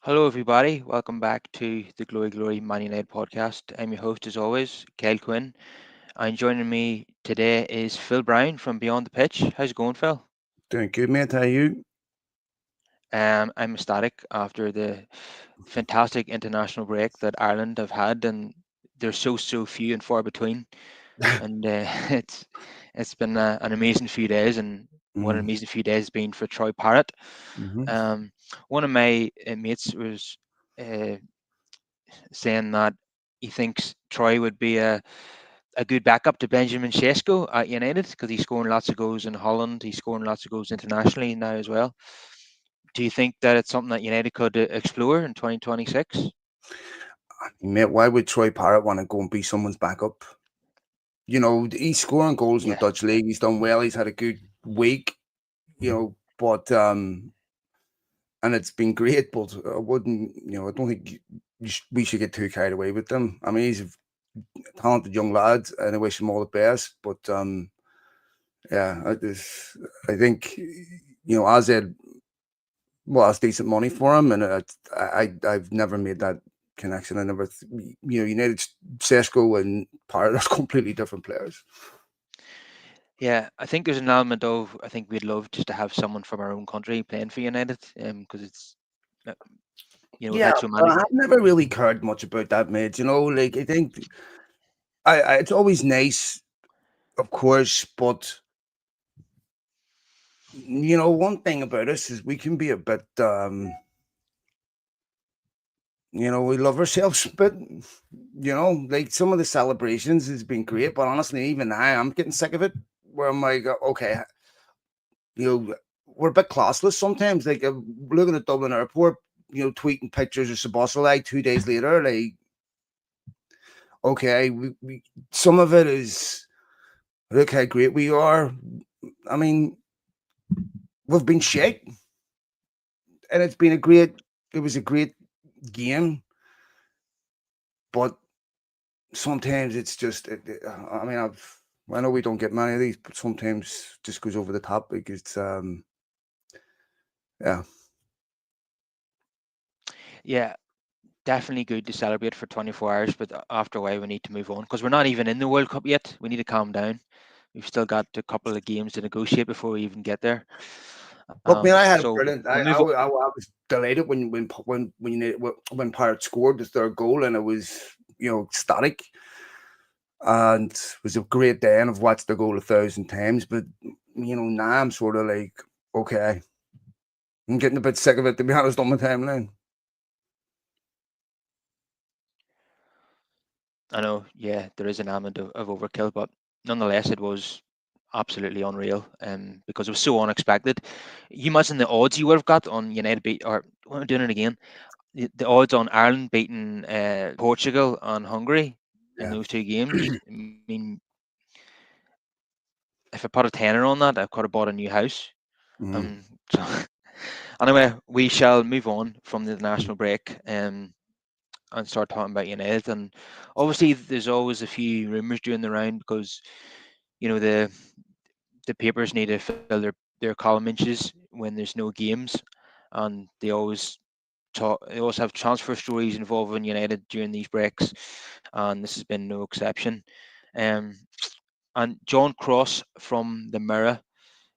Hello, everybody. Welcome back to the Glory Glory Man United podcast. I'm your host, as always, Kyle Quinn. And joining me today is Phil Brown from Beyond the Pitch. How's it going, Phil? Doing good, mate. How are you? I'm ecstatic after the fantastic international break that Ireland have had, and they're so few and far between. And it's been an amazing few days, and what an Mm-hmm. amazing few days it's been for Troy Parrott. Mm-hmm. Um, One of my mates was uh, saying that he thinks Troy would be a good backup to Benjamin Sesko at United because he's scoring lots of goals in Holland. He's scoring lots of goals internationally now as well. Do you think that it's something that United could explore in 2026? Mate, why would Troy Parrott want to go and be someone's backup? He's scoring goals in the Yeah, Dutch league. He's done well. He's had a good week. But and it's been great. But I wouldn't. I don't think we should get too carried away with them. I mean, he's a talented young lad, and I wish him all the best. But yeah, I think as well, that's decent money for him, and I've never made that connection. I never, United Sesko and Parrott are completely different players. yeah. I think there's an element of I think we'd love just to have someone from our own country playing for United, because it's uh, we've Yeah, had so but many. I've never really cared much about that, mate. Like I think it's always nice, of course, but one thing about us is we can be a bit, we love ourselves, but like some of the celebrations has been great, but honestly, even now I'm getting sick of it. Where I'm like, okay, you know, we're a bit classless sometimes. Like looking at Dublin Airport, tweeting pictures of Sabossalai 2 days later. Like, okay, we some of it is look how great we are. I mean, we've been shit, and it's been a great. It was a great game, but sometimes it's just. I mean, I know we don't get many of these, but sometimes just goes over the top. Like it's yeah. Yeah, definitely good to celebrate for 24 hours, but after a while we need to move on because we're not even in the World Cup yet. We need to calm down. We've still got a couple of games to negotiate before we even get there. Look, man, I had a So brilliant. we'll move on. I was delighted when Pirate scored the third goal, and it was static, and it was a great day, and I've watched the goal 1,000 times. But now I'm sort of like, okay, I'm getting a bit sick of it, to be honest, on my timeline. I know, yeah, there is an element of overkill, but nonetheless, it was absolutely unreal, because it was so unexpected. You imagine the odds you would have got on United beat, or I'm doing it again, the odds on Ireland beating Portugal and Hungary in Yeah. those two games. I mean, if I put a tenner on that, I could have bought a new house. Mm. So anyway, we shall move on from the national break. And start talking about United. And obviously, there's always a few rumours doing the round because you know the papers need to fill their column inches when there's no games, and they always have transfer stories involving United during these breaks, and this has been no exception. Um, and John Cross from the Mirror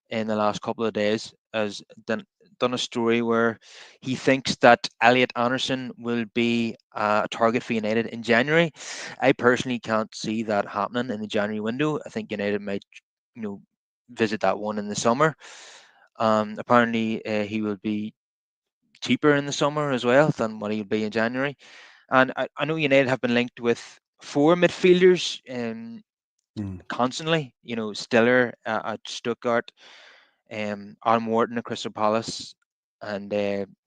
in the last couple of days has done a story where he thinks that Elliott Anderson will be a target for United in January. I personally can't see that happening in the January window. I think United might, you know, visit that one in the summer. Apparently, he will be cheaper in the summer as well than what he'll be in January. And I know United have been linked with four midfielders Mm. constantly. You know, Stiller at Stuttgart, Adam Wharton at Crystal Palace, and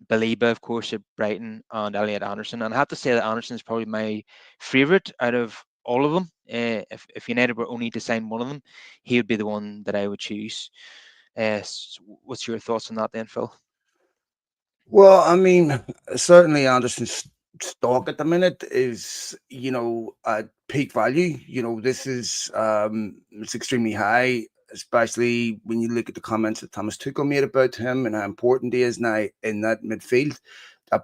Baliba, of course, at Brighton, and Elliot Anderson. And I have to say that Anderson is probably my favourite out of all of them. If United were only to sign one of them, he would be the one that I would choose. What's your thoughts on that, then, Phil? Well, I mean, certainly Anderson's stock at the minute is, at peak value. This is it's extremely high, especially when you look at the comments that Thomas Tuchel made about him and how important he is now in that midfield.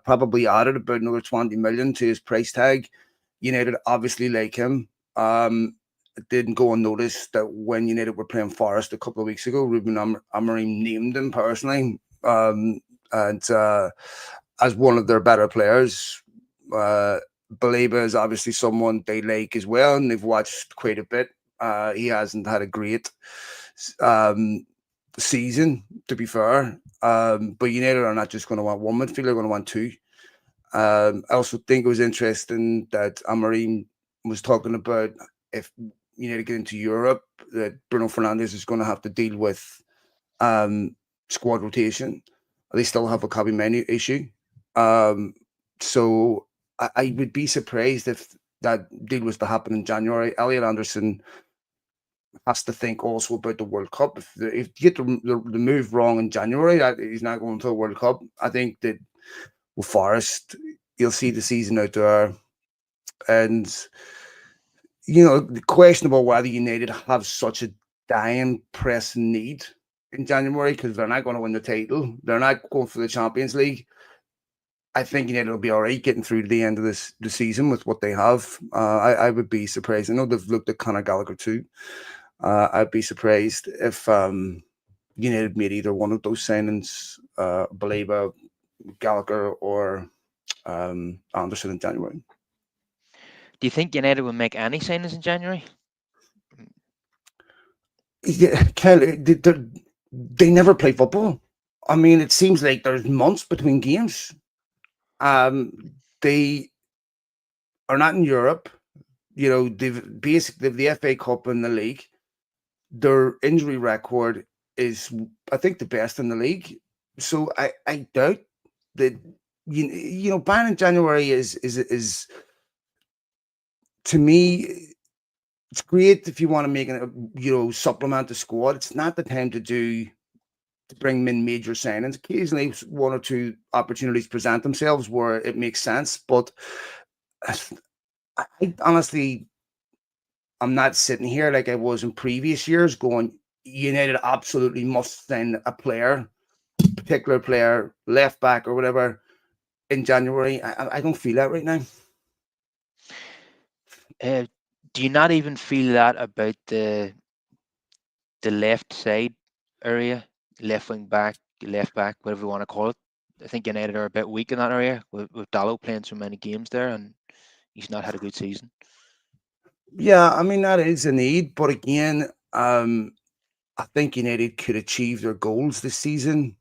probably added about another 20 million to his price tag. United obviously like him. It didn't go unnoticed that when United were playing Forest a couple of weeks ago, Ruben Amorim named him personally, and as one of their better players. Baleba is obviously someone they like as well, and they've watched quite a bit. He hasn't had a great um, season, to be fair. But United are not just going to want one midfielder; they're going to want two. I also think it was interesting that Amorim was talking about if United get into Europe, that Bruno Fernandes is going to have to deal with um, squad rotation. They still have a copy menu issue. Um, so I would be surprised if that deal was to happen in January. Elliott Anderson has to think also about the World Cup. If you get the move wrong in January, that he's not going to the World Cup. I think that with Forest, you'll see the season out there. And, the question about whether United have such a dying pressing need in January because they're not going to win the title. They're not going for the Champions League. I think United will be all right getting through to the end of the season with what they have. I would be surprised. I know they've looked at Conor Gallagher too. I'd be surprised if United made either one of those signings, Baleba, Gallagher, or Anderson in January. Do you think United will make any signings in January? Yeah, Kel, they never play football. I mean, it seems like there's months between games. They are not in Europe. They've the FA Cup and the league. Their injury record is, I think, the best in the league. So I doubt that ban in January is to me. It's great if you want to make supplement the squad. It's not the time to bring in major signings. Occasionally, one or two opportunities present themselves where it makes sense. But I honestly, I'm not sitting here like I was in previous years going, United absolutely must sign a player, particular player, left back or whatever, in January. I don't feel that right now. Uh, do you not even feel that about the left side area, left back, whatever you want to call it? I think United are a bit weak in that area with Dallo playing so many games there, and he's not had a good season. Yeah, I mean, that is a need. But again, I think United could achieve their goals this season,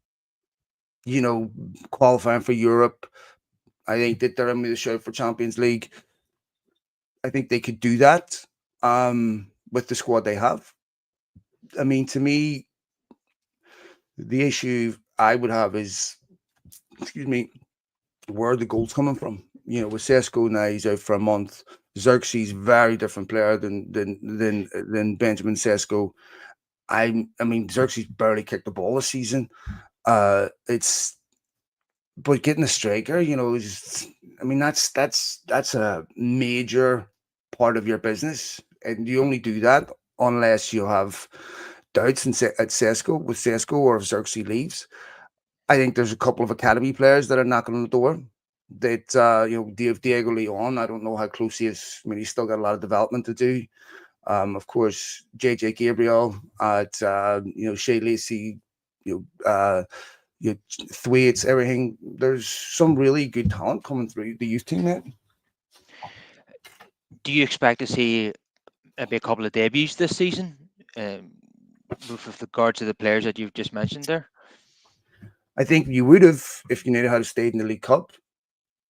qualifying for Europe. I think that they're in the shout for Champions League. I think they could do that with the squad they have. I mean, to me, the issue I would have is, excuse me, where are the goals coming from? With Sesko now, he's out for a month. Xerxes, very different player than Benjamin Sesko. I mean, Xerxes barely kicked the ball this season. But getting a striker, I mean, that's a major part of your business, and you only do that unless you have doubts at Sesko with Sesko or if Xerxes leaves. I think there's a couple of academy players that are knocking on the door. That Diego Leon. I don't know how close he is. I mean, he's still got a lot of development to do. Of course, JJ Gabriel at Shea Lacey, Thwaites, everything. There's some really good talent coming through the youth team now. Do you expect to see maybe a couple of debuts this season, with regard to the players that you've just mentioned there? I think you would have if United had stayed in the League Cup.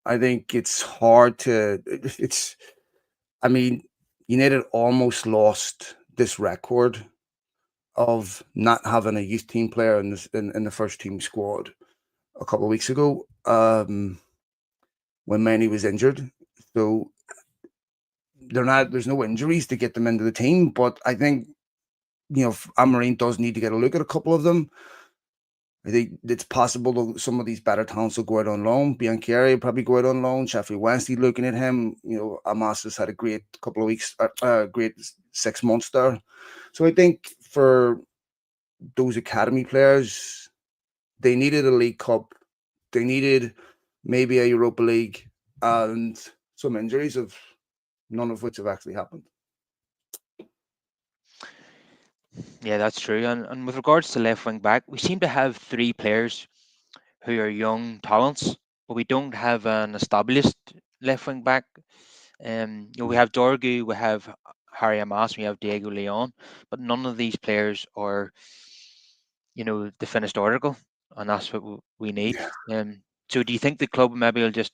I think it's hard to. It's. I mean, United almost lost this record of not having a youth team player in the first team squad a couple of weeks ago, when Manny was injured. So there's no injuries to get them into the team, but I think Amorim does need to get a look at a couple of them. I think it's possible that some of these better talents will go out on loan. Bianchieri will probably go out on loan. Sheffield Wednesday looking at him. Amos has had a great couple of weeks, great 6 months there. So I think for those academy players, they needed a League Cup. They needed maybe a Europa League, and some injuries, of none of which have actually happened. Yeah, that's true. And with regards to left wing back, we seem to have three players who are young talents, but we don't have an established left wing back. We have Dorgu, we have Harry Amas, we have Diego Leon, but none of these players are, the finished article, and that's what we need. Yeah. So, do you think the club maybe will just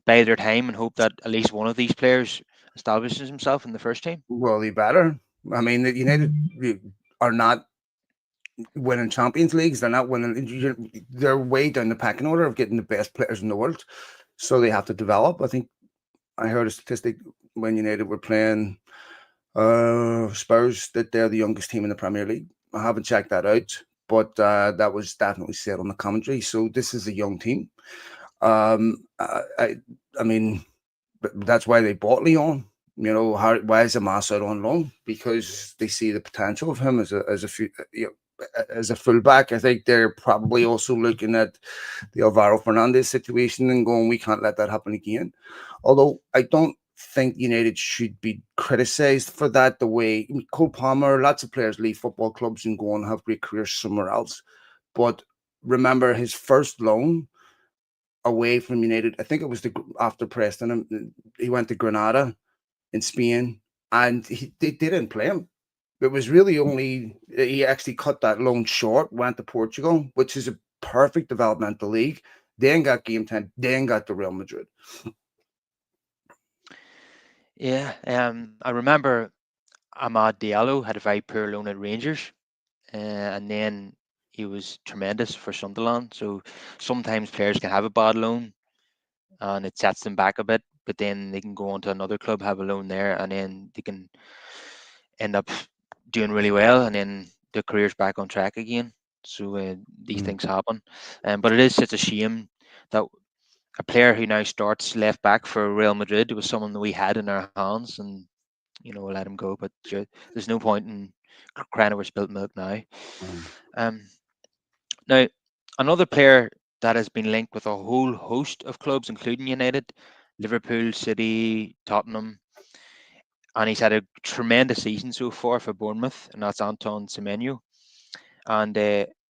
bide their time and hope that at least one of these players establishes himself in the first team? Well, they better. I mean, the United are not winning Champions Leagues. They're not winning. They're way down the pecking order of getting the best players in the world. So they have to develop. I think I heard a statistic when United were playing Spurs that they're the youngest team in the Premier League. I haven't checked that out, but that was definitely said on the commentary. So this is a young team. I mean, that's why they bought Leon. Why is Amas out on loan? Because they see the potential of him as a fullback. I think they're probably also looking at the Alvaro Fernandez situation and going, we can't let that happen again. Although I don't think United should be criticised for that. The way Cole Palmer, lots of players leave football clubs and go and have great careers somewhere else. But remember his first loan away from United. I think it was after Preston. He went to Granada in Spain, and they didn't play him. It was really only he actually cut that loan short, went to Portugal, which is a perfect developmental league. Then got game time, then got to Real Madrid. Yeah, I remember Ahmad Diallo had a very poor loan at Rangers, and then he was tremendous for Sunderland. So sometimes players can have a bad loan, and it sets them back a bit. But then they can go on to another club, have a loan there, and then they can end up doing really well, and then their career's back on track again. So these Mm. things happen, but it is such a shame that a player who now starts left back for Real Madrid was someone that we had in our hands, and we'll let him go. But there's no point in crying over spilt milk now. Mm. Um, Now, another player that has been linked with a whole host of clubs, including United, Liverpool, City, Tottenham, and he's had a tremendous season so far for Bournemouth, and that's Antoine Semenyo. And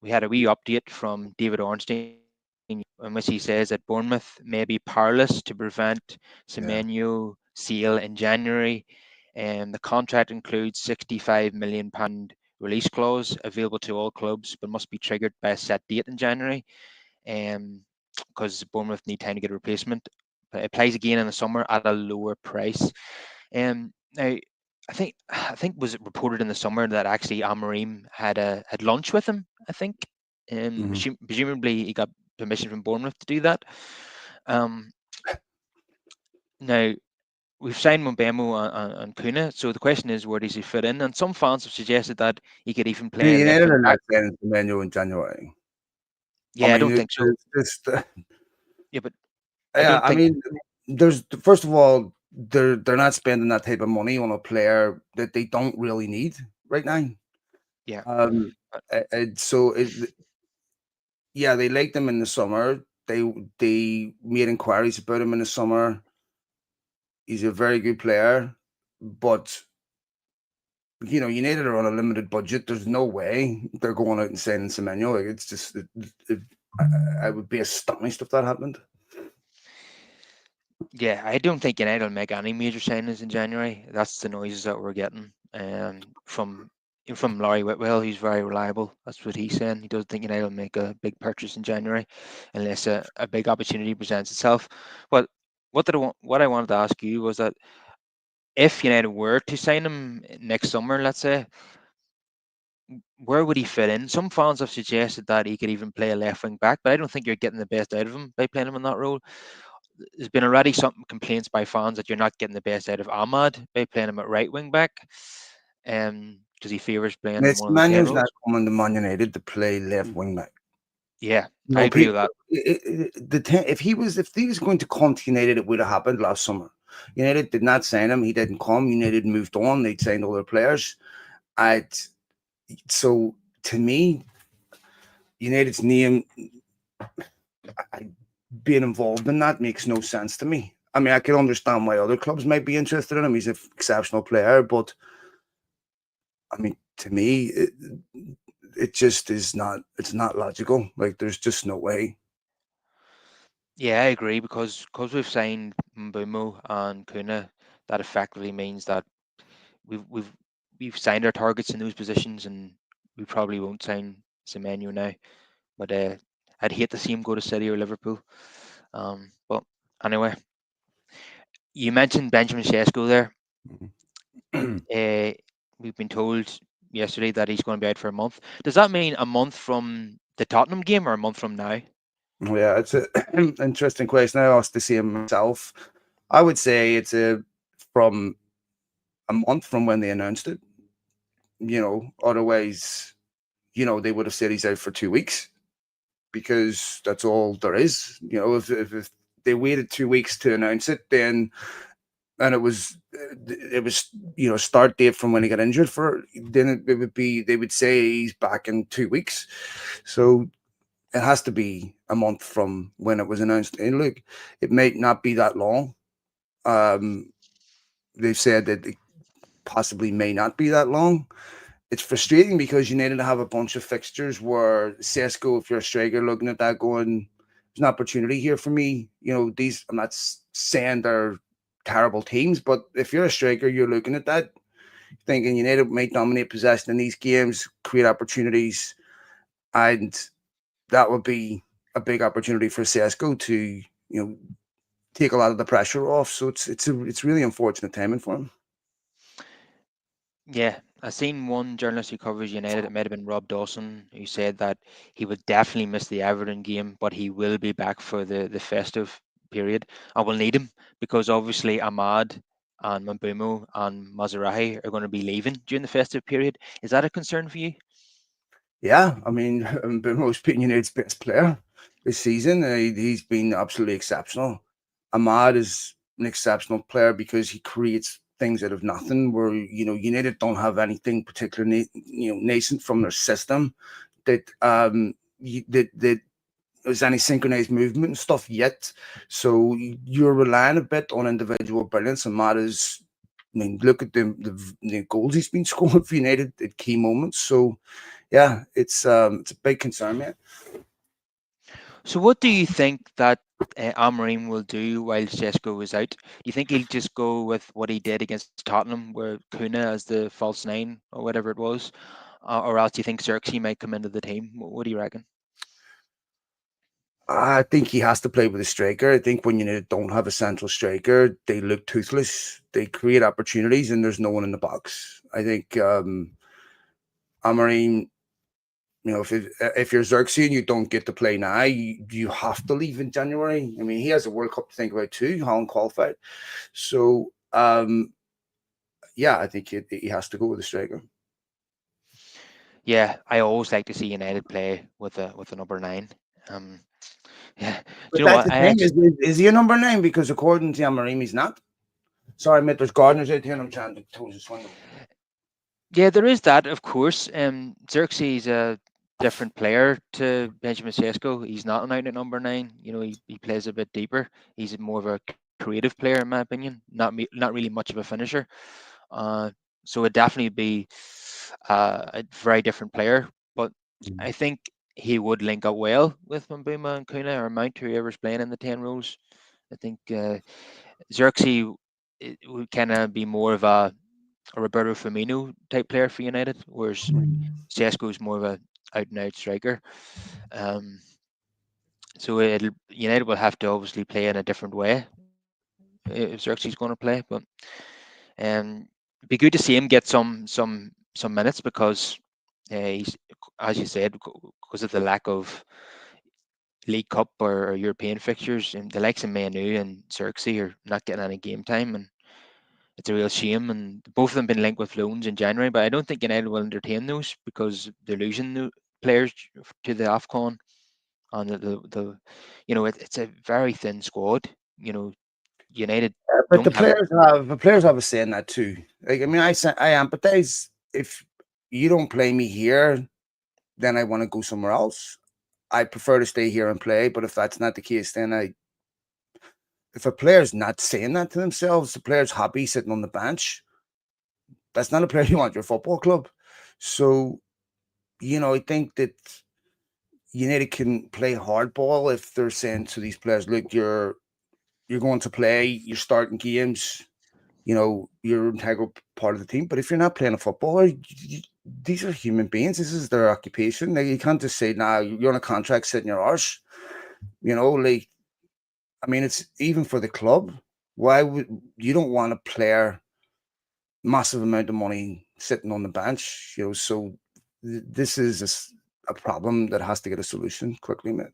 we had a wee update from David Ornstein in which he says that Bournemouth may be powerless to prevent Yeah. Semenyo sale in January. And the contract includes £65 million release clause available to all clubs, but must be triggered by a set date in January. Because Bournemouth need time to get a replacement. But it plays again in the summer at a lower price. Now, I think was it reported in the summer that actually Amorim had lunch with him. I think, Mhm. presumably he got permission from Bournemouth to do that. Um, Now we've signed Mbemo and Kuna, so the question is where does he fit in? And some fans have suggested that he could even The play left United wing are back. not getting Semenyo in January. I Yeah, I mean, don't think so. Yeah, but I yeah. don't I think. mean, there's first of all, they're not spending that type of money on a player that they don't really need right now. Yeah, Um, uh, yeah, they liked him in the summer. They made inquiries about him in the summer. He's a very good player, but United are on a limited budget. There's no way they're going out and signing Semenyo. Like it's just, I would be astonished if that happened. yeah, I don't think United will make any major signings in January. That's the noises that we're getting from Laurie Whitwell. He's very reliable. That's what he's saying. He doesn't think United will make a big purchase in January unless a big opportunity presents itself. But what I wanted to ask you was that if United were to sign him next summer, let's say, where would he fit in? Some fans have suggested that he could even play a left wing back, but I don't think you're getting the best out of him by playing him in that role. There's been already some complaints by fans that you're not getting the best out of Ahmad by playing him at right wing back, because he favours playing in one of the 10 Semenyo's not roles. coming to Man United to play left wing back. Yeah, I No, agree with people. that. If he was going to come to United, it would have happened last summer. United did not sign him. He didn't come. United moved on. They signed other players. I so to me, United's name. being involved in that makes no sense to me. I mean, I can understand why other clubs might be interested in him. He's an exceptional player, but I mean, to me, it just is not. It's not logical. Like, there's just no way. Yeah, I agree because we've signed Mbumo and Kuna, that effectively means that we've we've we've signed our targets in those positions, and we probably won't sign Semenyo now. But I'd hate to see him go to City or Liverpool. But anyway, you mentioned Benjamin Sesko there. Uh, we've been told yesterday that he's going to be out for a month. Does that mean a month from the Tottenham game or a month from now? Yeah, it's a interesting question. I asked the same myself. I would say it's from a month from when they announced it. Otherwise, they would have said he's out for 2 weeks because that's all there is. If they waited 2 weeks to announce it, then and it was start date from when he got injured for, then it would be, they would say he's back in 2 weeks. So it has to be a month from when it was announced. And look, it might not be that long. Um, they've said that it possibly may not be that long. It's frustrating because you needed to have a bunch of fixtures where Sesko, if you're a striker, looking at that going, there's an opportunity here for me. I'm not saying they're terrible teams, but if you're a striker, you're looking at that thinking United might dominate possession in these games, create opportunities, and that would be a big opportunity for Sesko to, take a lot of the pressure off. So it's really unfortunate timing for him. Yeah, I seen one journalist who covers United. It might have been Rob Dawson, who said that he would definitely miss the Everton game, but he will be back for the festive period. I will need him because obviously Ahmad and Mbumo and Mazarahi are going to be leaving during the festive period. Is that a concern for you? Yeah, I mean, Bruno's been United's best player this season. He's been absolutely exceptional. Ahmad is an exceptional player because he creates things out of nothing. Where United don't have anything particularly nascent from their system that there's any synchronized movement and stuff yet. So you're relying a bit on individual brilliance. Ahmad is. I mean, look at the goals he's been scoring for United at key moments. So yeah, it's a big concern, man. So, what do you think that Amorim will do while Sesko is out? Do you think he'll just go with what he did against Tottenham, where Kuna as the false nine or whatever it was, or else do you think Xerxes might come into the team? What do you reckon? I think he has to play with a striker. I think when you don't have a central striker, they look toothless. They create opportunities, and there's no one in the box. I think Amorim, if you're Xerxes and you don't get to play now, you have to leave in January. I mean, he has a World Cup to think about too. Holland qualified, so yeah, I think he has to go with a striker. Yeah, I always like to see United play with a number nine. Um, yeah, do But you know that's what? the I thing actually is he a number nine? Because according to Amorim, he's not. Sorry, mate. There's gardeners out here, and I'm trying to close this window. Yeah, there is that, of course. Xerxes is a different player to Benjamin Sesko. He's not an out and number nine. He plays a bit deeper. He's more of a creative player, in my opinion. Not really much of a finisher. Uh, so it'd definitely be a very different player. But I think he would link up well with Mbuma and Kuna or Mount, whoever's playing in the 10 rows. I think Xerxes would kind of be more of a Roberto Firmino type player for United, whereas Sesko is more of a out and out striker. Um, so United will have to obviously play in a different way if Xerxes going to play. But um, it'd be good to see him get some minutes because he's, as you said, because of the lack of League Cup or European fixtures, and the likes of Manu and Xerxes are not getting any game time, and it's a real shame. And both of them been linked with loans in January, but I don't think United will entertain those because they're losing the players to the Afcon, and it's a very thin squad. United But don't have. the players have a say in that too. Like, I mean, I empathize. If you don't play me here, then I want to go somewhere else. I prefer to stay here and play. But if that's not the case, then if a player's not saying that to themselves, the player's happy sitting on the bench, that's not a player you want your football club. So, I think that United can play hardball if they're saying to these players, look, you're going to play, you're starting games, you're an integral part of the team. But if you're not playing a footballer, these are human beings. This is their occupation. Like, you can't just say, nah, you're on a contract, sit in your arse. Like, I mean, it's even for the club. Why would you don't want a player massive amount of money sitting on the bench? So this is a problem that has to get a solution quickly, mate.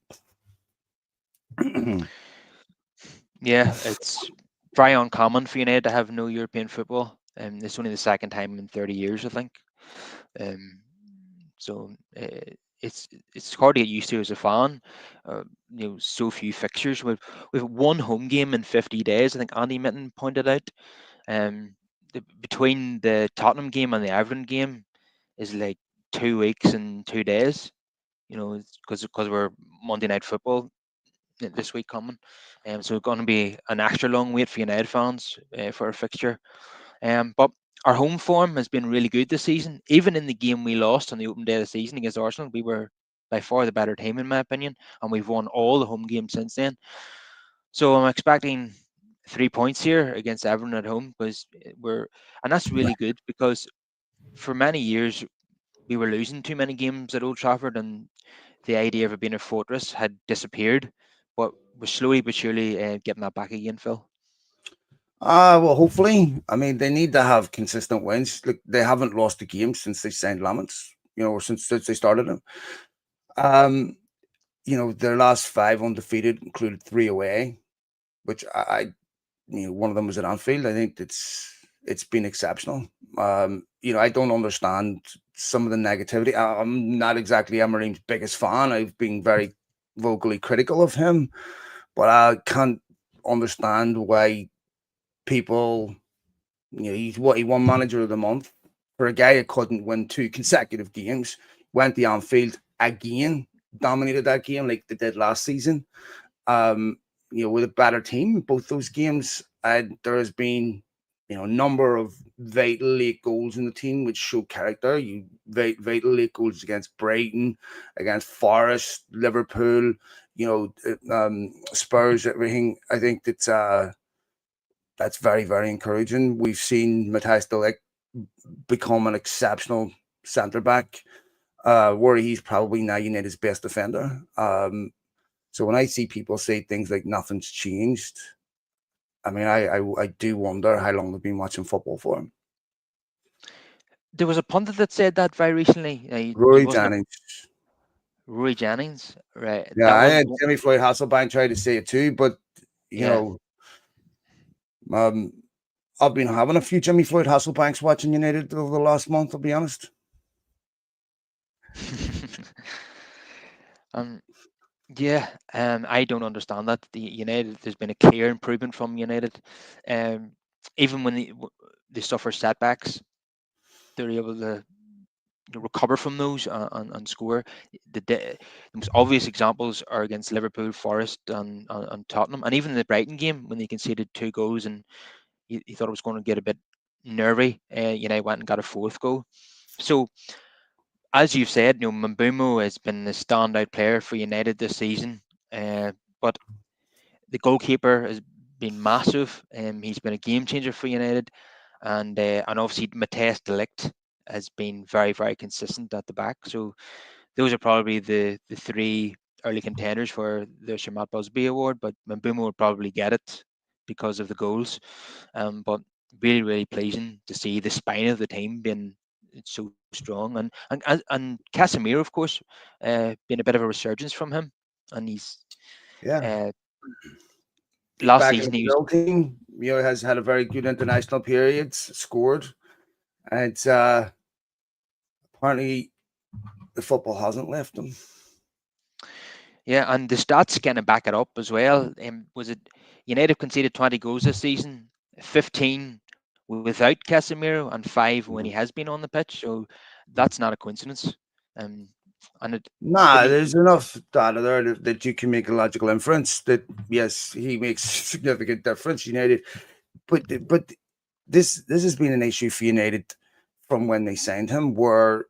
Yeah, it's very uncommon for United to have no European football. It's only the second time in 30 years, I think. Um, so it's hard to get used to as a fan. Uh, so few fixtures. We've one home game in 50 days. I think Andy Mitten pointed out. Um, between the Tottenham game and the Everton game is like 2 weeks and 2 days. Because we're Monday Night Football this week coming. So it's going to be an extra long wait for United fans for a fixture. But our home form has been really good this season. Even in the game we lost on the open day of the season against Arsenal, we were by far the better team in my opinion, and we've won all the home games since then. So I'm expecting 3 points here against Everton at home and that's really good because for many years we were losing too many games at Old Trafford, and the idea of it being a fortress had disappeared. But we're slowly but surely getting that back again, Phil. Well, hopefully. I mean, they need to have consistent wins. Like, they haven't lost a game since they signed Laments, or since they started him. Um, their last five undefeated included three away, which one of them was at Anfield. I think it's been exceptional. I don't understand some of the negativity. I'm not exactly Emery's biggest fan. I've been very vocally critical of him, but I can't understand why people, he won manager of the month for a guy that couldn't win two consecutive games, went to Anfield again, dominated that game like they did last season. Um, with a better team, both those games, there has been, a number of vital late goals in the team which show character. Vital late goals against Brighton, against Forest, Liverpool, Spurs, everything. I think that's very, very encouraging. We've seen Matthias de Ligt become an exceptional centre back, where he's probably now United's best defender. So when I see people say things like nothing's changed, I mean, I do wonder how long they've been watching football for him. There was a pundit that said that very recently. He Roy wasn't a Jennings. Roy Jennings, right? Yeah, That I wasn't. had Jimmy Floyd Hasselbank tried to say it too, but you Yeah. know, um, I've been having a few Jimmy Floyd Hasselbanks watching United over the last month. I'll be honest. um. Yeah. I don't understand that. The United, there's been a clear improvement from United. Um. Even when they suffer setbacks, they're able to recover from those and score. The most obvious examples are against Liverpool, Forest, and Tottenham, and even the Brighton game when they conceded 2 goals and he thought it was going to get a bit nervy. United went and got a fourth goal. So as you've said, Mbeumo has been the standout player for United this season, but the goalkeeper has been massive. He's been a game changer for United, and obviously Matthias de Ligt has been very, very consistent at the back. So those are probably the three early contenders for the Shamat Busby Award, but Mbeumo will probably get it because of the goals. But really, really pleasing to see the spine of the team being so strong, and Casemiro, of course, been a bit of a resurgence from him, and he's Yeah, uh, he's last back in season the he was. Brazil team. Has had a very good international period. Scored, and apparently the football hasn't left him. Yeah, and the stats kind of back it up as well. Was it United conceded 20 goals this season, 15 without Casemiro, and 5 when he has been on the pitch. So that's not a coincidence. Um, And when Nah, you, there's enough data there that you can make a logical inference that yes, he makes significant difference. United, but this has been an issue for United from when they signed him. Where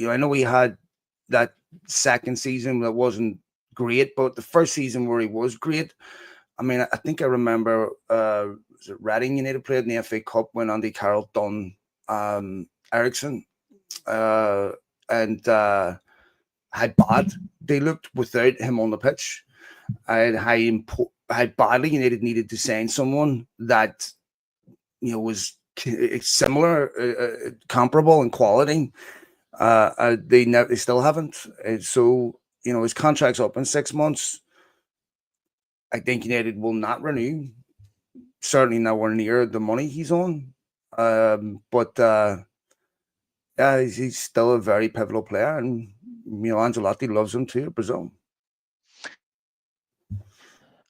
I know he had that second season that wasn't great, but the first season where he was great. I mean, I think I remember was it Reading United played in the FA Cup when Andy Carroll done Ericsson uh, and how bad they looked without him on the pitch, and how badly United needed to sign someone that was similar, comparable in quality. They still haven't. So his contract's up in 6 months. I think United will not renew. Certainly nowhere near the money he's on. But yeah, he's still a very pivotal player, and Ancelotti loves him too, Brazil.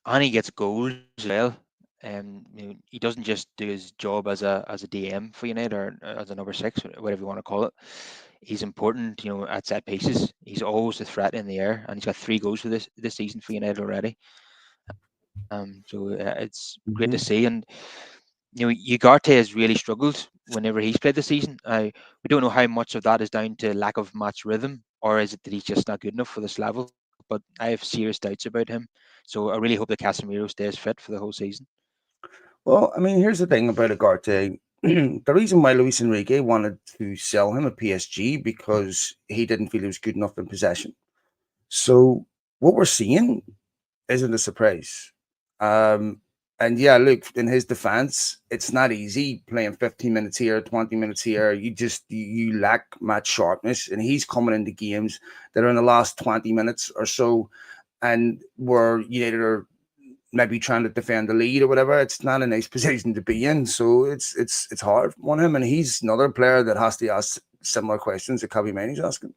and he gets goals as well. He doesn't just do his job as a DM for United or as a number six, whatever you want to call it. He's important, at set pieces. He's always a threat in the air, and he's got 3 goals for this season for United already. So it's great to Mhm. see. And Ugarte has really struggled whenever he's played this season. We don't know how much of that is down to lack of match rhythm, or is it that he's just not good enough for this level. But I have serious doubts about him. So I really hope that Casemiro stays fit for the whole season. Well, I mean, here's the thing about Agarte. The reason why Luis Enrique wanted to sell him at PSG because he didn't feel he was good enough in possession. So what we're seeing isn't a surprise. Um, and yeah, look, in his defense, it's not easy playing 15 minutes here, 20 minutes here. You lack match sharpness, and he's coming into games that are in the last 20 minutes or so, and where United are maybe trying to defend the lead or whatever. It's not a nice position to be in, so it's hard on him, and he's another player that has to ask similar questions that Kobe Mainy's asking.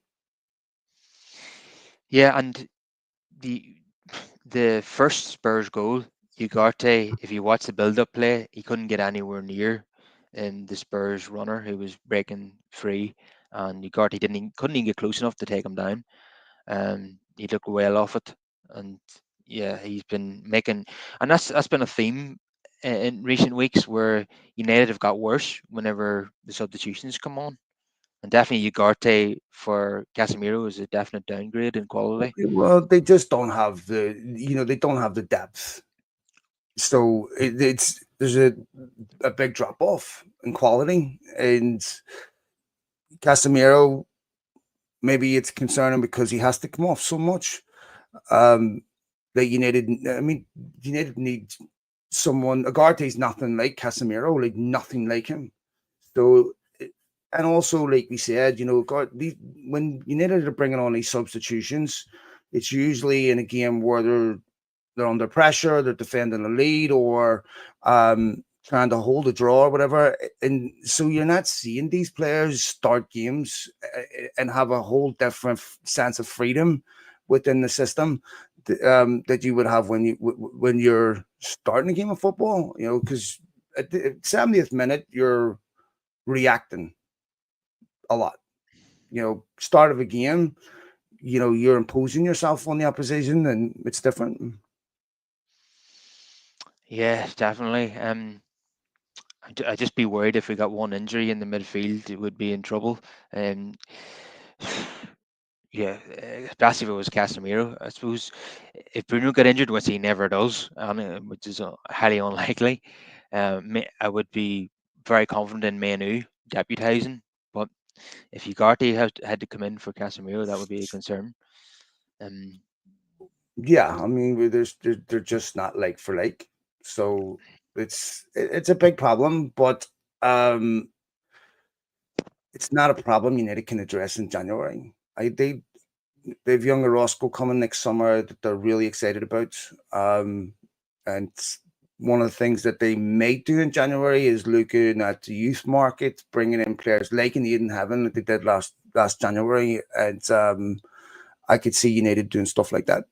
Yeah, and the the first Spurs goal, Ugarte, if you watch the build-up play, he couldn't get anywhere near the Spurs runner who was breaking free, and Ugarte couldn't even get close enough to take him down. He looked well off it, and yeah, he's been making, and that's been a theme in recent weeks where United have got worse whenever the substitutions come on, and definitely Ugarte for Casemiro is a definite downgrade in quality. Well, they just don't have they don't have the depth. So it's there's a big drop off in quality, and Casemiro, maybe it's concerning because he has to come off so much. Um, that United, I mean, United need someone. Agarte's nothing like Casemiro, like nothing like him. So, and also, like we said, when United are bringing on these substitutions, it's usually in a game where they're under pressure, they're defending the lead, or trying to hold a draw or whatever. And so you're not seeing these players start games and have a whole different sense of freedom within the system that you would have when you're starting a game of football. Because at the 70th minute you're reacting a lot. Start of a game, you're imposing yourself on the opposition, and it's different. Yeah, definitely. I'd just be worried if we got one injury in the midfield, it would be in trouble. Um, yeah, especially if it was Casemiro. I suppose if Bruno got injured, which he never does, which is highly unlikely, I would be very confident in Manu deputising. But if Ugarte had to come in for Casemiro, that would be a concern. Um, Yeah, I mean, they're just not like for like. So it's a big problem, but um, it's not a problem United can address in January. They've young Orozco coming next summer that they're really excited about. And one of the things that they may do in January is looking at the youth market, bringing in players like in Eden Heaven that they did last January, and I could see United doing stuff like that.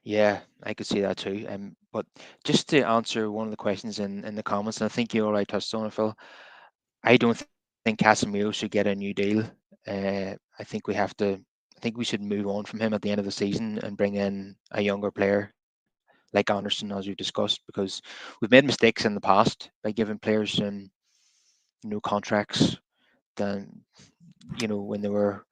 yeah, I could see that too. But just to answer one of the questions in the comments, and I think you already touched on it, Phil. I don't think think Casemiro should get a new deal. I think we have to. I think we should move on from him at the end of the season and bring in a younger player like Anderson, as we've discussed, because we've made mistakes in the past by giving players contracts. Then when they were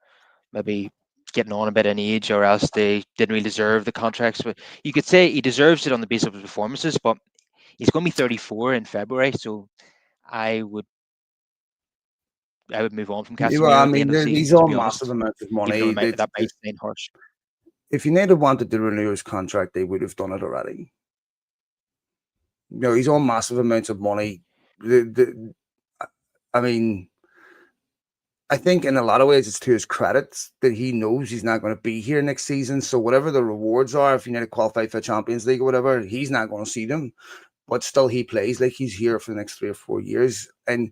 maybe getting on a bit in age, or else they didn't really deserve the contracts. But you could say he deserves it on the basis of his performances, but he's going to be 34 in February, so I would I would move on from Well, I Casemiro at the mean, end of the season, these to are be massive honest. amounts of Even though money. that might sound harsh. If United wanted to renew his contract, they would have done it already. He's on massive amounts of money. I mean, I think in a lot of ways it's to his credit that he knows he's not going to be here next season. So whatever the rewards are, if you need to qualify for the Champions League or whatever, he's not going to see them. But still, he plays like he's here for the next 3 or 4 years. And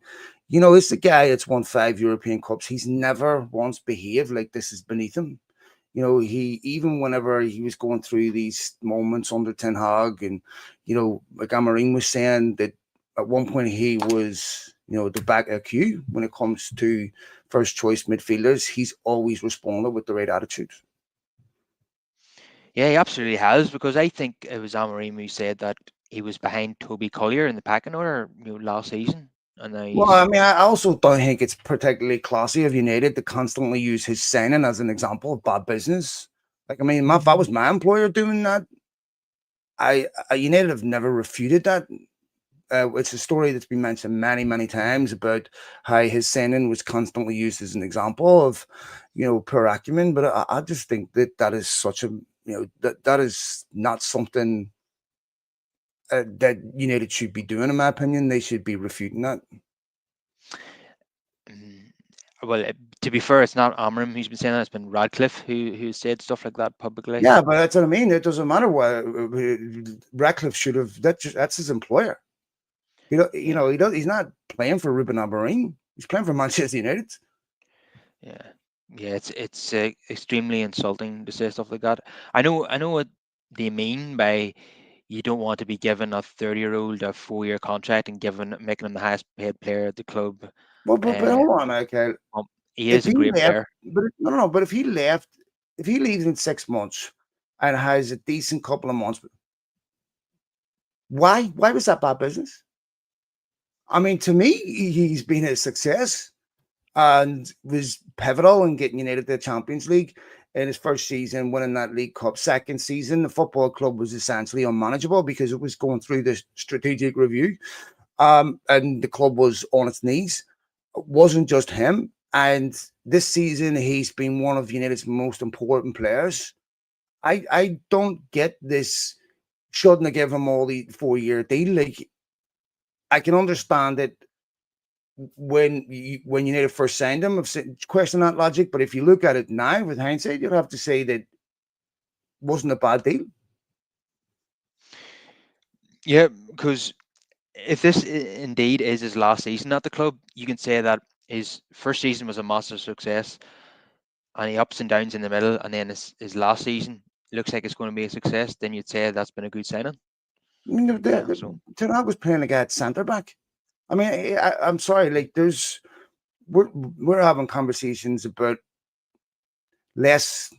it's the guy that's won 5 European Cups. He's never once behaved like this is beneath him. He even whenever he was going through these moments under Ten Hag, and like Amarim was saying that at one point he was the back of queue when it comes to first choice midfielders. He's always responded with the right attitude. Yeah, he absolutely has, because I think it was Amorim who said that he was behind Toby Collier in the pecking order, last season, and now Well, I he's mean, I also don't think it's particularly classy of United to constantly use his signing as an example of bad business. Like, I mean, if I was my employer doing that, United have never refuted that. It's a story that's been mentioned many, many times about how his signing was constantly used as an example of, poor acumen. But I just think that is such a, that is not something that United should be doing. In my opinion, they should be refuting that. mm, well. To be fair, it's not Amorim who's been saying that; it's been Radcliffe who said stuff like that publicly. Yeah, but that's what I mean. It doesn't matter what Radcliffe should have. That's his employer. Yeah, He's not playing for Ruben Amorim. He's playing for Manchester United. yeah, yeah. It's extremely insulting to say stuff like that. I know what they mean by you don't want to be given a 30-year-old a 4-year contract and making him the highest paid player at the club. But Uh, hold on, okay. um, he If is a he great left, player. but no. But if he leaves in 6 months and has a decent couple of months, why? Why was that bad business? I mean, to me, he's been a success and was pivotal in getting United to the Champions League in his first season, winning that League Cup. Second season, the football club was essentially unmanageable because it was going through the strategic review, and the club was on its knees. It wasn't just him. And this season, he's been one of United's most important players. I don't get this. Shouldn't have given him all the 4-year deal. Like, I can understand it when United first signed him. I've questioned that logic, but if you look at it now with hindsight, you'd have to say that wasn't a bad deal. Yeah, because if this indeed is his last season at the club, you can say that his first season was a massive success, and he ups and downs in the middle, and then his last season looks like it's going to be a success. Then you'd say that's been a good signing. I mean, Yeah. So Ten Hag was playing a guy at centre back. I mean, I'm sorry, like we're having conversations about less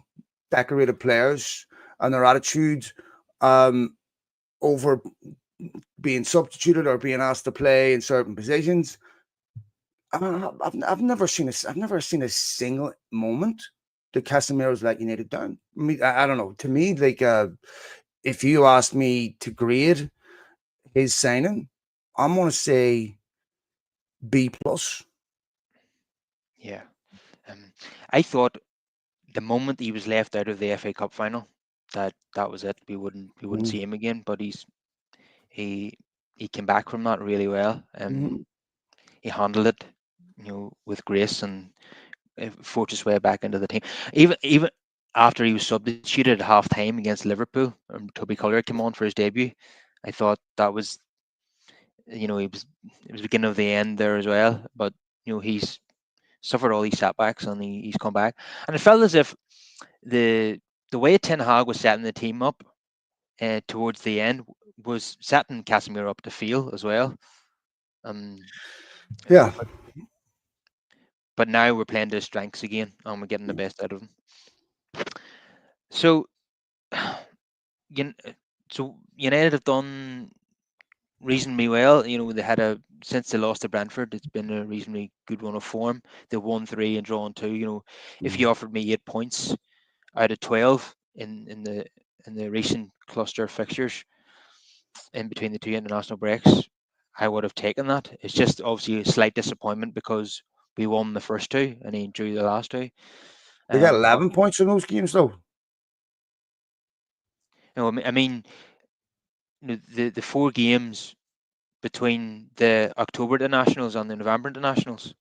decorated players and their attitude over being substituted or being asked to play in certain positions. I've never seen a single moment that Casemiro's let United down. I mean, I don't know. To me, like if you asked me to grade his signing, I'm gonna say B plus. yeah, um, I thought the moment he was left out of the FA Cup final, that was it. We wouldn't Mm-hmm. see him again. But he he came back from that really well. Mm-hmm. He handled it, with grace, and forged his way back into the team. Even after he was substituted at half time against Liverpool, and Toby Collier came on for his debut, I thought that was, he was it was the beginning of the end there as well. But he's suffered all these setbacks, and he's come back, and it felt as if the the way Ten Hag was setting the team up towards the end was setting Casemiro up to fail as well. Um, Yeah, but now we're playing to his strengths again, and we're getting the best out of him. So, you, so United have done reasonably well. They had since they lost to Brentford, it's been a reasonably good run of form. They won 3 and drawn 2. If Mm. you offered me 8 points out of 12 in the recent cluster of fixtures in between the two international breaks, I would have taken that. It's just obviously a slight disappointment because we won the first two and then drew the last two. They got But 11 points in those games, though. I mean, the 4 games between the October internationals and the November internationals,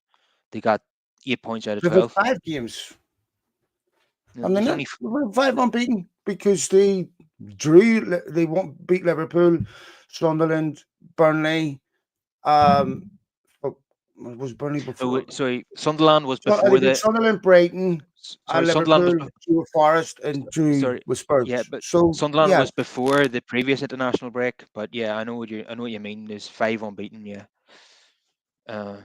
they got 8 points out of They've had 12. 5 games. I mean, There's only they were 5 unbeaten because they they won't beat Liverpool, Sunderland, Burnley. Um, oh, was Burnley before? sorry, Sunderland was So they before beat the Sunderland, Brighton, sorry, Sunderland was Liverpool, drew with Forest, and drew sorry, with yeah, Spurs. but So Sunderland yeah, was before the previous international break. But yeah, I know what you mean. There's 5 unbeaten, yeah. Uh,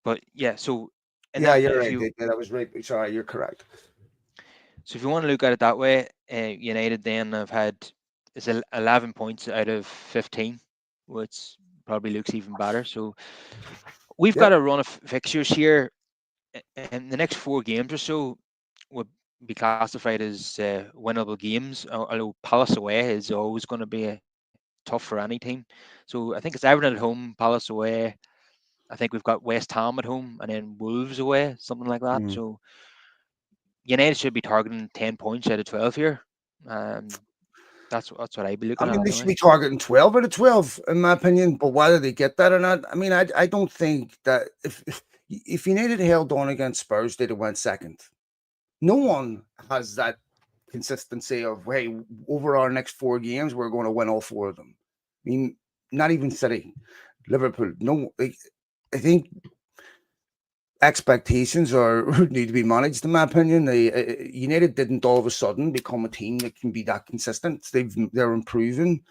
but yeah, so and yeah, that you're if right. you That was right. Sorry, you're correct. so if you want to look at it that way, United then have had 11 points out of 15, which probably looks even better. So we've got Yep. a run of fixtures here, and the next 4 games or so would be classified as winnable games. Although Palace away is always going to be tough for any team. So I think it's Everton at home, Palace away. I think we've got West Ham at home, and then Wolves away, something like that. Mm. So United should be targeting 10 points out of 12 here. Um, that's what I'd be I looking mean, at they should anyway. be targeting 12 out of 12, in my opinion. But whether they get that or not, I mean, I don't think that if United held on against Spurs, they'd have went second. No one has that consistency of, hey, over our next 4 games, we're going to win all 4 of them. I mean, not even City, Liverpool. No, I think expectations are need to be managed. In my opinion, United didn't all of a sudden become a team that can be that consistent. They're improving.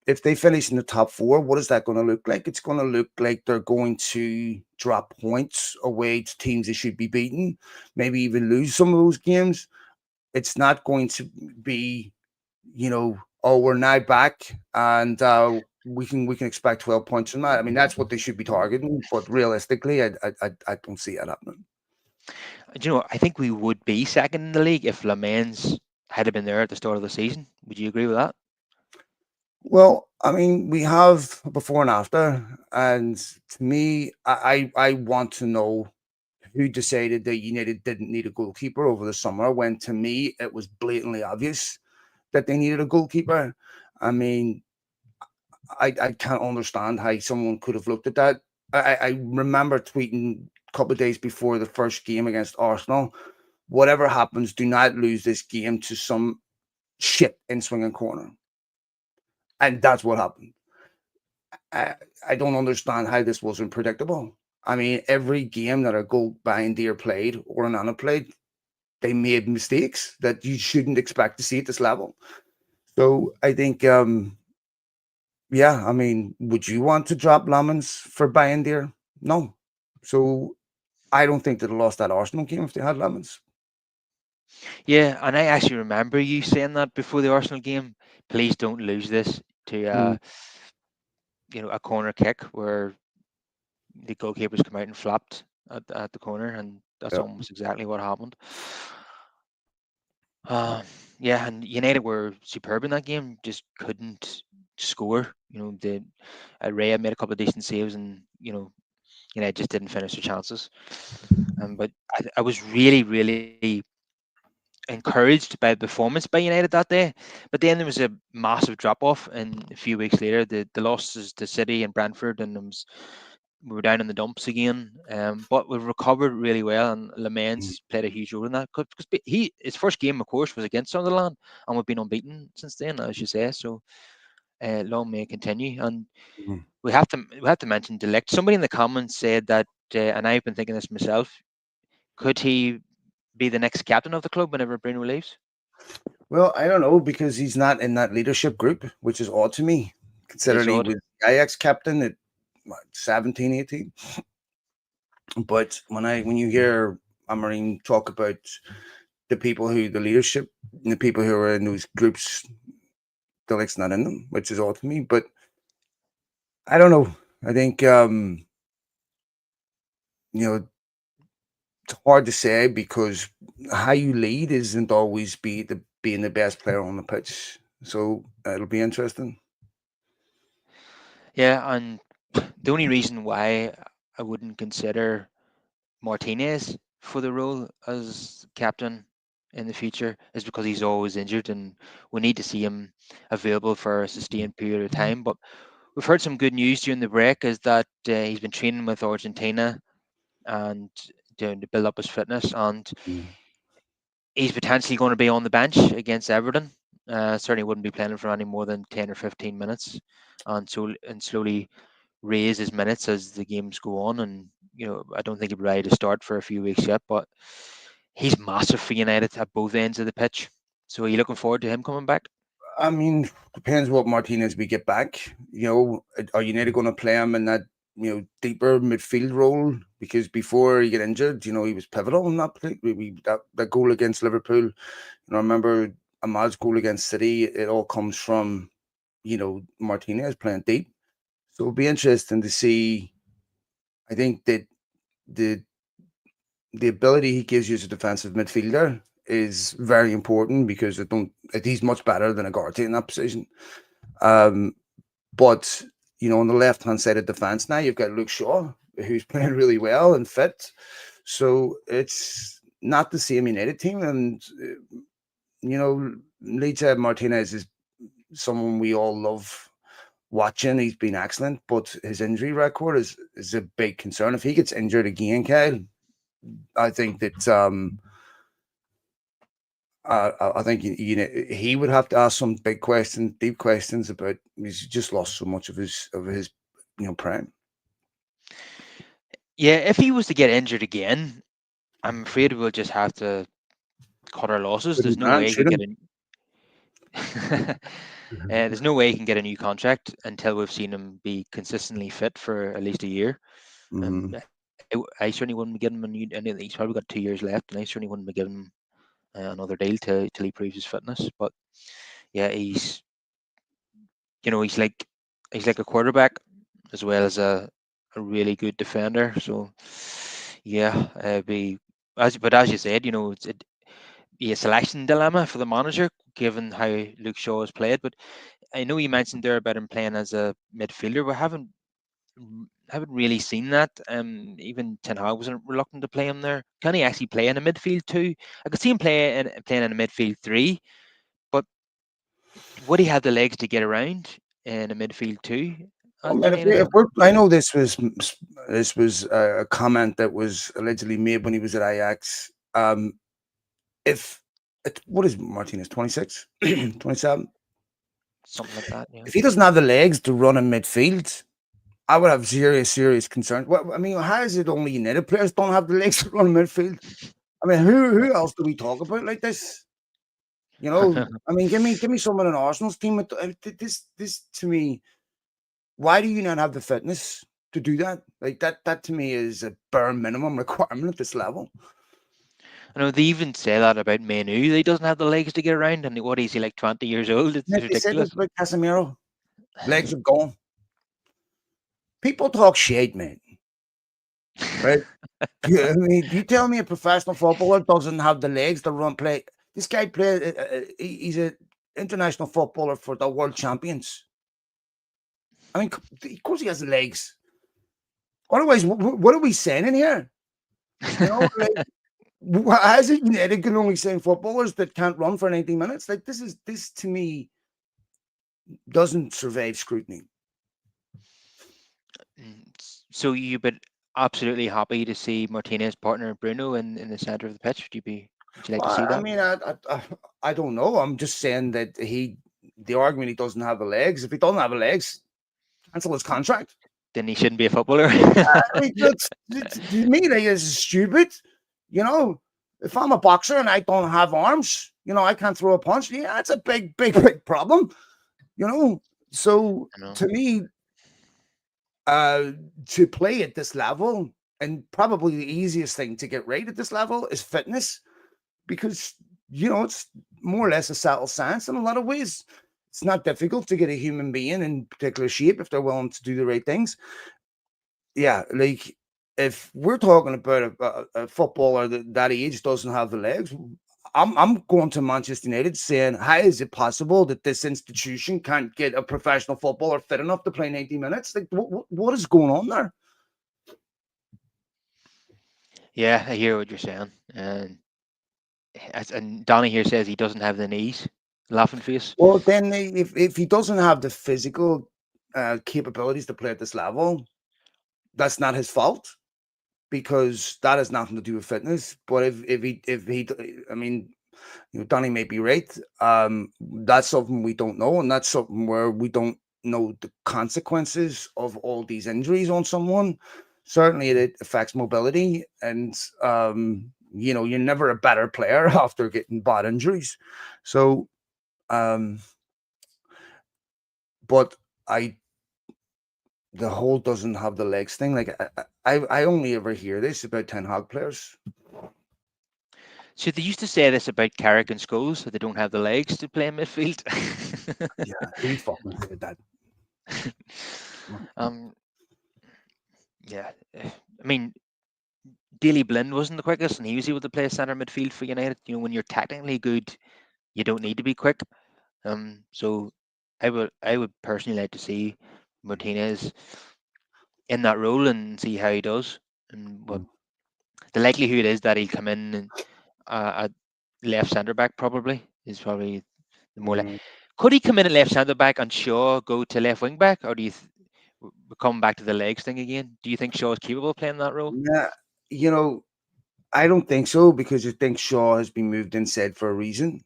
If they finish in the top 4, what is that going to look like? It's going to look like they're going to drop points away to teams they should be beating, maybe even lose some of those games. It's not going to be, oh, we're now back and we can expect 12 points from that. I mean, that's what they should be targeting, but realistically, I don't see it happening. Do you know, I think we would be second in the league if Lamens had have been there at the start of the season. Would you agree with that? Well, I mean, we have before and after, and to me, I want to know who decided that United didn't need a goalkeeper over the summer when to me it was blatantly obvious that they needed a goalkeeper. I mean, I can't understand how someone could have looked at that. I remember tweeting a couple of days before the first game against Arsenal, whatever happens, do not lose this game to some shit in swinging corner. And that's what happened. I, I don't understand how this wasn't predictable. I mean, every game that a goal Deer played or an Anna played, they made mistakes that you shouldn't expect to see at this level. So I think, yeah, I mean, would you want to drop Lamens for Deer? No. So I don't think they'd have lost that Arsenal game if they had Lamens. Yeah, and I actually remember you saying that before the Arsenal game. Please don't lose this to Mm, a corner kick where the goalkeepers come out and flapped at the corner, and that's yeah. almost exactly what happened. Uh, yeah, and United were superb in that game, just couldn't score. The Raya made a couple of decent saves, and United just didn't finish their chances. But I was really, really encouraged by the performance by United that day. But then there was a massive drop off, and a few weeks later, the losses to City and Brentford, and we were down in the dumps again. But we've recovered really well, and Lamens Mm, has played a huge role in that because his first game, of course, was against Sunderland, and we've been unbeaten since then, as you say. So long may it continue. And mm. we have to mention Delict. Somebody in the comments said that, and I've been thinking this myself. Could he be the next captain of the club whenever Bruno leaves? Well, I don't know because he's not in that leadership group, which is odd to me, It is considering he odd. was Ajax captain at what, 17, 18. But when you hear Amorim talk about the leadership, and the people who are in those groups, the lick's not in them, which is odd to me. But I don't know. I think you know it's hard to say because how you lead isn't always being the best player on the pitch. So it'll be interesting. Yeah, and the only reason why I wouldn't consider Martinez for the role as captain in the future is because he's always injured, and we need to see him available for a sustained period of time. But we've heard some good news during the break is that he's been training with Argentina and to build up his fitness, and Mm. he's potentially going to be on the bench against Everton. Certainly wouldn't be playing for any more than 10 or 15 minutes, and slowly raise his minutes as the games go on. And I don't think he'll be ready to start for a few weeks yet, but he's massive for United at both ends of the pitch. So are you looking forward to him coming back? I mean, depends what Martinez we get back. Are United going to play him in that deeper midfield role? Because before he get injured, he was pivotal in that play. That goal against Liverpool. I remember Ahmad's goal against City. It all comes from Martinez playing deep. So it'll be interesting to see. I think that the the ability he gives you as a defensive midfielder is very important because he's much better than Agarte in that position. Um, but on the left hand side of defense now you've got Luke Shaw, who's playing really well and fit. So it's not the same United team, and Licha Martinez is someone we all love watching. He's been excellent, but his injury record is a big concern. If he gets injured again, Kyle, I think that I think he would have to ask some big questions, deep questions about. He's just lost so much of his prime. Yeah, if he was to get injured again, I'm afraid we'll just have to cut our losses. But he There's no can't way he shoot could get him. in. There's no way he can get a new contract until we've seen him be consistently fit for at least a year. Mm-hmm. I certainly wouldn't be giving him a new. And he's probably got 2 years left, and I certainly wouldn't be giving him another deal till he proves his fitness. But yeah, he's like a quarterback as well as a really good defender. So yeah, be as you said, it's be a selection dilemma for the manager given how Luke Shaw has played. But I know you mentioned there about him playing as a midfielder. We haven't really seen that. Even Ten Hag was reluctant to play him there. Can he actually play in a midfield too? I could see him playing in a midfield three, but would he have the legs to get around in a midfield too? I mean, Anthony, anything? I know this was a comment that was allegedly made when he was at Ajax. If what is Martinez 26, 27? Something like that, yeah. If he doesn't have the legs to run in midfield, I would have serious concern. Well, I mean, how is it only United players don't have the legs to run in midfield? I mean, who else do we talk about like this? I mean, give me someone in Arsenal's team. This to me, why do you not have the fitness to do that? Like that to me is a bare minimum requirement at this level. I know they even say that about Menu. He doesn't have the legs to get around, and what is he, like 20 years old? It's Didn't they say this ridiculous. about Casemiro? Legs are gone. People talk shit, man. Right? I mean, you tell me a professional footballer doesn't have the legs to run play. This guy played. He's an international footballer for the world champions. I mean, of course he has the legs. Otherwise, what are we saying in here? How is it United can only sign footballers that can't run for 90 minutes? Like this to me doesn't survive scrutiny. So you've been absolutely happy to see Martinez partner Bruno in the centre of the pitch. Would you like to Well, see I that? mean, I don't know. I'm just saying that the argument he doesn't have the legs. If he doesn't have the legs, cancel his contract. Then he shouldn't be a footballer. I mean, to me, that is stupid. You know, if I'm a boxer and I don't have arms, I can't throw a punch. Yeah, that's a big problem. So I know. to me, to play at this level, And probably the easiest thing to get right at this level is fitness, because it's more or less a settled science in a lot of ways. It's not difficult to get a human being in particular shape if they're willing to do the right things. Yeah, like if we're talking about a footballer that age doesn't have the legs, I'm going to Manchester United saying, how is it possible that this institution can't get a professional footballer fit enough to play 90 minutes? Like, what is going on there? Yeah, I hear what you're saying. And Donny here says he doesn't have the knees. Laughing face. Well, then if he doesn't have the physical capabilities to play at this level, that's not his fault, because that has nothing to do with fitness. But if he, I mean, Donny may be right. That's something we don't know, and that's something where we don't know the consequences of all these injuries on someone. Certainly, it affects mobility, and you're never a better player after getting bad injuries. So, um, but I the whole doesn't have the legs thing. Like I only ever hear this about Ten Hag players. So they used to say this about Carrick and Scholes, that they don't have the legs to play in midfield. Yeah, who fucking said that? um, yeah, I mean, Daley Blind wasn't the quickest, and he was able to play centre midfield for United. When you're technically good, you don't need to be quick. So I would personally like to see Martinez in that role and see how he does. And what the likelihood is that he'll come in and, at left centre back probably is probably the more. Mm. Could he come in at left centre back and Shaw go to left wing back, or do you we come back to the legs thing again? Do you think Shaw is capable of playing that role? Yeah, you know, I don't think so, because I think Shaw has been moved inside for a reason.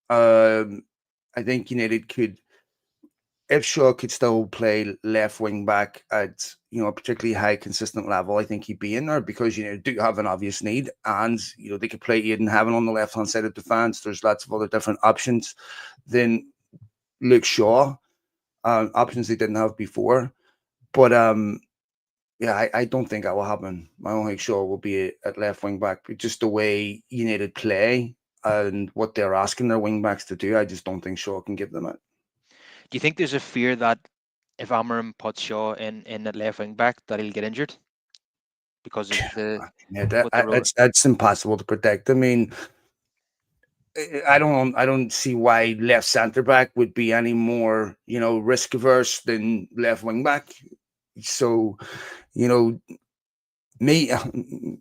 Um, I think United could, if Shaw could still play left wing back at a particularly high consistent level, I think he'd be in there, because do have an obvious need, and they could play Aiden Heaven on the left hand side of defence. There's lots of other different options than Luke Shaw, options they didn't have before. But yeah, I don't think that will happen. I don't think Shaw will be at left wing back. Just the way United play and what they're asking their wing backs to do, I just don't think Shaw can give them it. Do you think there's a fear that if Amarim puts Shaw in at left wing back, that he'll get injured because of the Yeah, what the role? it's impossible to predict. I mean, I don't see why left centre back would be any more risk averse than left wing back. So you know, me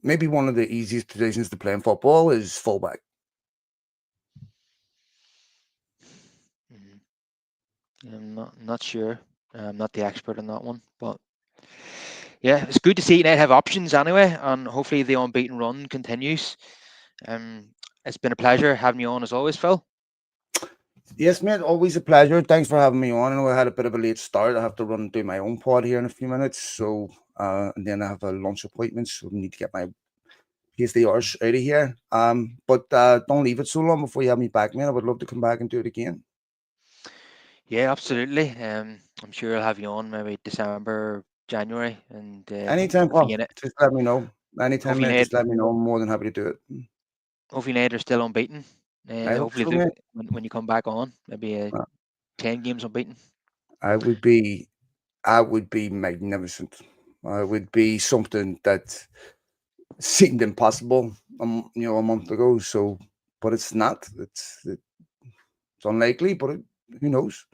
maybe one of the easiest positions to play in football is fullback. Mhm. I'm not sure. I'm not the expert on that one, but yeah, it's good to see United have options anyway, and hopefully the unbeaten run continues. Um, it's been a pleasure having you on as always, Phil. Yes, mate. Always a pleasure. Thanks for having me on. I know I had a bit of a late start. I have to run and do my own pod here in a few minutes. So, and then I have a lunch appointment. So, I need to get my PSDRs out of here. But don't leave it so long before you have me back, man. I would love to come back and do it again. Yeah, absolutely. I'm sure I'll have you on maybe December, January, and Anytime, hopefully, Paul. Just let me know. Anytime, hopefully, mate. United, Just let me know. I'm more than happy to do it. hopefully United are still unbeaten. I hope Hopefully, so, mate. when you come back on, maybe Uh, 10 games unbeaten. I would be, I would be magnificent. I would be something that seemed impossible, a month ago. So, but it's not. It's unlikely, but who knows?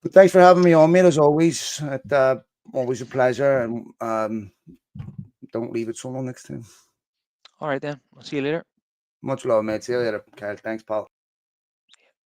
But thanks for having me on, mate. As always, always a pleasure, and don't leave it so long next time. All right then. I'll see you later. Much love, mate. See you later, Kyle. Thanks, pal.